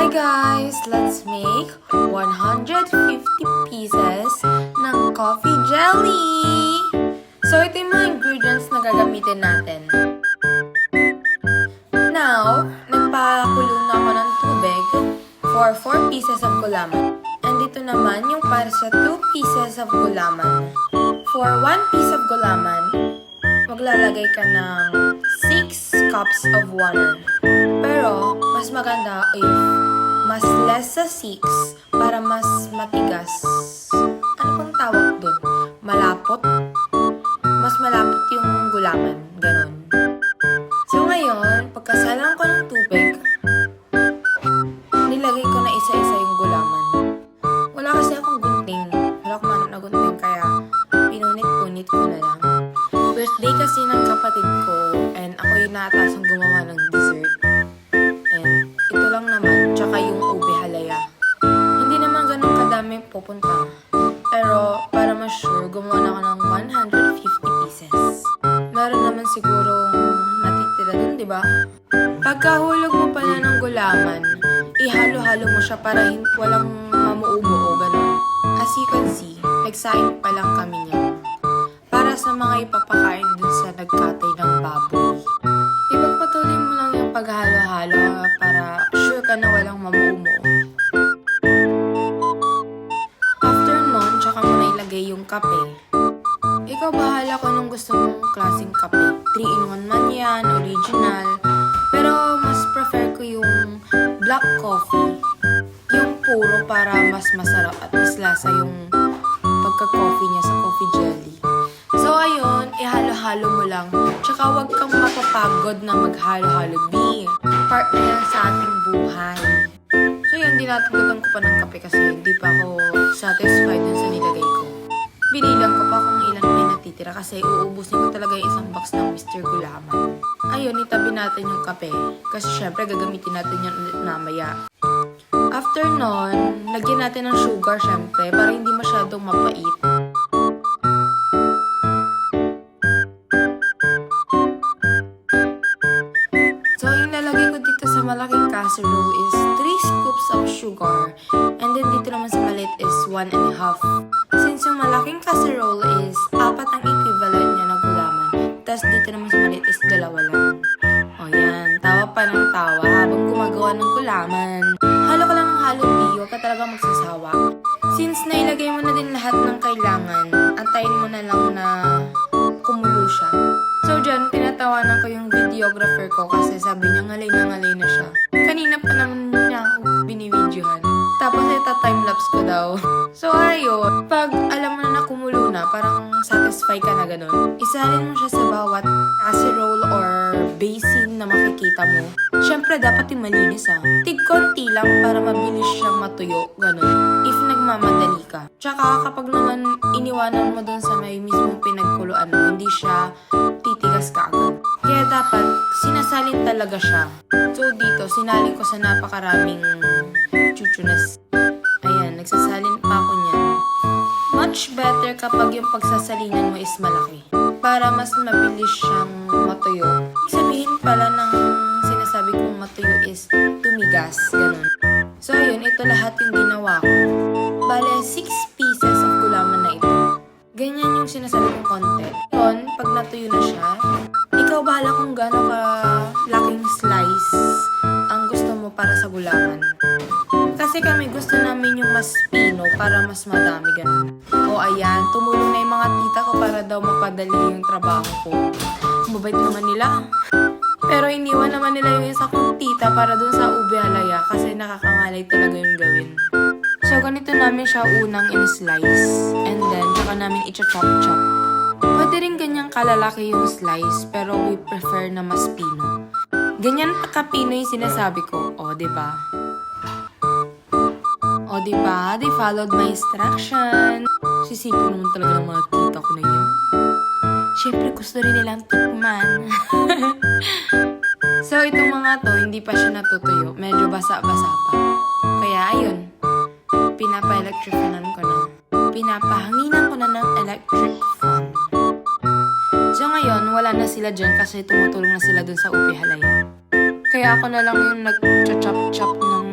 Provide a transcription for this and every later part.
guys! Let's make 150 pieces ng coffee jelly! So, ito yung mga ingredients na gagamitin natin. Now, nagpakulo na ako ng tubig for 4 pieces of gulaman. And dito naman yung para sa 2 pieces of gulaman. For 1 piece of gulaman, maglalagay ka ng 6 cups of water. Pero, mas maganda if mas less sa 6 para mas matigas. Ano pang tawag dun? Malapot? Mas malapot yung gulaman. Ganon. So ngayon, pagkasalang ko ng tubig, nilagay ko na isa-isa yung gulaman. Wala kasi akong gunting. Wala akong manok na gunting kaya pinunit-punit ko na lang. Birthday kasi ng kapatid ko and ako yung naatasang gumawa ng dessert. And ito lang naman, tsaka yung ube halaya. Hindi naman ganun kadami pupunta. Pero para mas sure, gumawa na ako ng 150 pieces. Meron naman sigurong natitira dun, di ba? Pagkahulog mo pala ng gulaman, ihalo-halo mo siya para walang mamuubo o ganun. As you can see, nagsaing pa lang kami niya. Para sa mga ipapakain dun sa nagkatay ng baboy. Ipagpatuloy mo lang yung paghalo-halo para sure ka na walang mamuubo. After nun, tsaka mo na ilagay yung kape. Ikaw bahala kung anong gusto mong klaseng kape. 3-in-1 man yan, original. Pero mas prefer ko yung black coffee. Yung puro para mas masarap at mas lasa yung pagka-coffee niya sa coffee jelly. So ayun, ihalo-halo mo lang. Tsaka huwag kang mapapagod na maghalo-halo. Part na yan sa ating buhay. So yun, dinatagdagan ko pa ng kape kasi hindi pa ako satisfied dun sa nilagay ko. Binilang ko pa kung ilan may natitira kasi uubusin ko talaga yung isang box ng Mr. Gulaman. Ayun, itabi natin yung kape. Kasi syempre gagamitin natin yan ulit mamaya. After nun, lagyan natin ng sugar syempre para hindi masyadong mapait. So, yung nalagay ko dito sa malaking casserole is 3 scoops of sugar. And then dito naman sa maliit is 1.5. Since yung malaking casserole is 4 ang equivalent niya na gulaman. Tapos dito naman sa maliit is 2 lang. O yan, tawa pa ng tawa habang gumagawa ng gulaman. Halo ka lang ng halo, huwag ka talaga magsasawa. Since nailagay mo na din lahat ng kailangan, antayin mo na lang na kumulo siya. So dyan, tinatawanan ko yung videographer ko kasi sabi niya ngalay na siya. Kanina pa naman niya ako binibidyohan. Tapos ita-timelapse ko daw. So ayun, pag alam mo na kumulo na, parang satisfy ka na ganun. Isalin mo siya sa bawat casserole or basin na makikita mo. Siyempre, dapat yung malinis Tig-konti lang para mabilis siyang matuyo, ganun. If nagmamadali ka. Tsaka kapag naman iniwanan mo dun sa may mismong pinagkuluan mo, hindi siya titigas ka agad. Kaya dapat, sinasalin talaga siya. So dito, sinalin ko sa napakaraming chuchunas. Ayan, nagsasalin pa ako niyan. Much better kapag yung pagsasalinan mo is malaki. Para mas mabilis siyang matuyo. Sabihin pala ng sinasabi kong matuyo is tumigas, ganun. So ayun, ito lahat yung ginawa ko. Bale, 6 pieces of gulaman na ito. Ganyan yung sinasabi kong content. Yun, pag natuyo na siya, ikaw bahala kung gano'n ka laking slice ang gusto mo para sa gulaman. Kasi kami gusto namin yung mas pino para mas madami ganun. O ayan, tumulong na yung mga tita ko para daw mapadali yung trabaho ko. Mabait naman nila. Pero iniwan naman nila yung isa kong tita para dun sa ube halaya kasi nakakangalay talaga yung gawin. So ganito namin siya unang in-slice. And then, tsaka namin i-chop-chop. Pwede rin ganyang kalalaki yung slice pero we prefer na mas pino. Ganyan pagka-pino yung sinasabi ko. O, diba? O, diba? They followed my instruction. Sisipin naman talaga ng mga tita ko na yun. Siyempre, gusto rin nilang tikman. So, itong mga to, hindi pa siya natutuyo. Medyo basa-basa pa. Kaya, ayun. Pinapa-electricanan ko na. Pinapahanginan ko na ng electric fan. So, ngayon, wala na sila dyan kasi tumutulong na sila dun sa ube halaya. Kaya ako na lang yung nag-chop-chop ng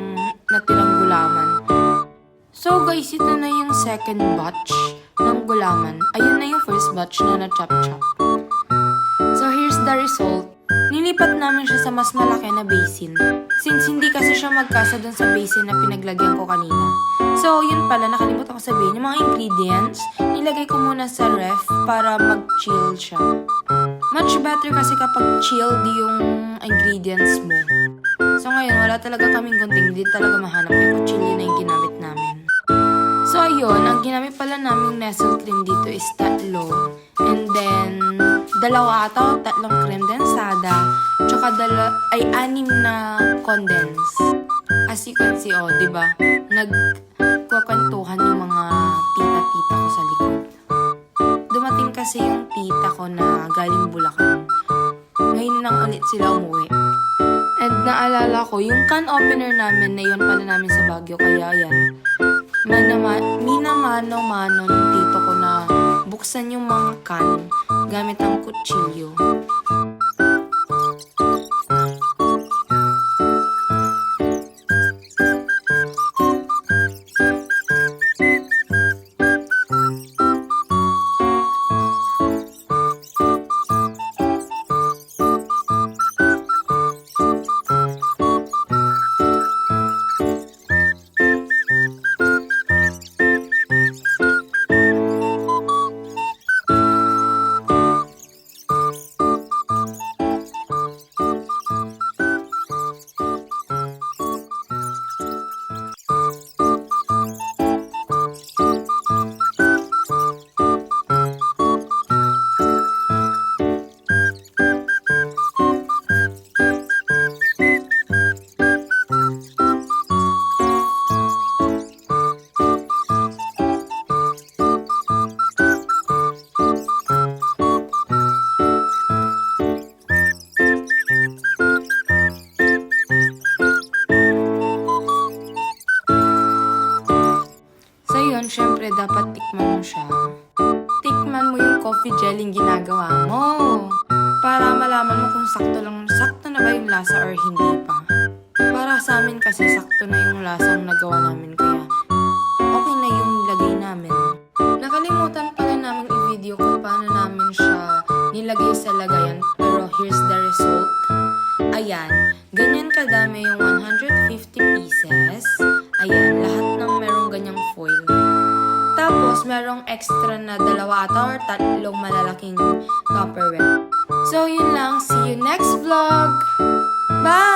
So guys, ito na yung second batch ng gulaman. Ayun na yung first batch na na-chop-chop. So here's the result. Nilipat namin siya sa mas malaki na basin. Since hindi kasi siya magkasa dun sa basin na pinaglagyan ko kanina. So yun pala, nakalimutan ko sabihin. Yung mga ingredients, nilagay ko muna sa ref para mag-chill siya. Much better kasi kapag chilled yung ingredients mo. So ngayon, wala talaga kaming gunting. Hindi talaga mahanap yung kutsilyo na yung ginamit namin. So ayun, ang ginamit pala naming nestle cream dito is 3. And then, 2 ata o 3 cream densada. Tsaka 6 na condense. As you can see, oh, diba? Nagkukwentuhan yung mga tita-tita ko sa likod. Dumating kasi yung tita ko na galing Bulacan. Ngayon lang ulit sila umuwi. And naalala ko, yung can opener namin na yun pala namin sa Baguio. Kaya yan, minamano-mano ng tito ko na buksan yung mga can gamit ang kutsilyo. Syempre, dapat tikman mo siya. Tikman mo yung coffee jelly ginagawa mo. Para malaman mo kung sakto na ba yung lasa or hindi pa. Para sa amin kasi sakto na yung lasang nagawa namin. Kaya, okay na yung lagay namin. Nakalimutan pala namin i-video kung paano namin siya nilagay sa lagayan. Pero here's the result. Ayan. Ganyan kadami yung 150 pieces. Ayan. Lahat ng merong ganyang foil. Tapos, merong extra na 2 ata or 3 malalaking Tupperware. So, yun lang. See you next vlog! Bye!